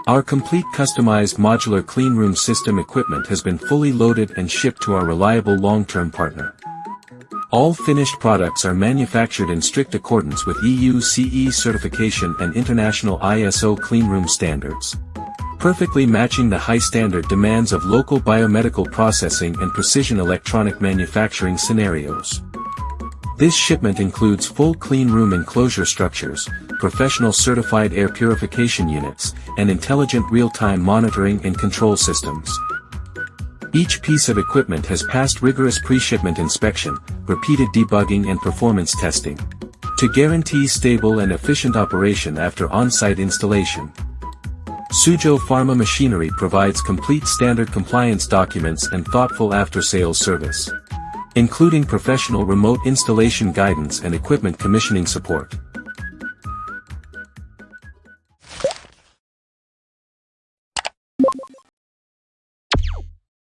Our complete customized modular cleanroom system equipment has been fully loaded and shipped to our reliable long-term partner. All finished products are manufactured in strict accordance with EU CE certification and international ISO cleanroom standards, perfectly matching the high standard demands of local biomedical processing and precision electronic manufacturing scenarios. This shipment includes full cleanroom enclosure structures, professional certified air purification units, and intelligent real-time monitoring and control systems. Each piece of equipment has passed rigorous pre-shipment inspection, repeated debugging and performance testing, to guarantee stable and efficient operation after on-site installation. Suzhou Pharma Machinery provides complete standard compliance documents and thoughtful after-sales service, including professional remote installation guidance and equipment commissioning support.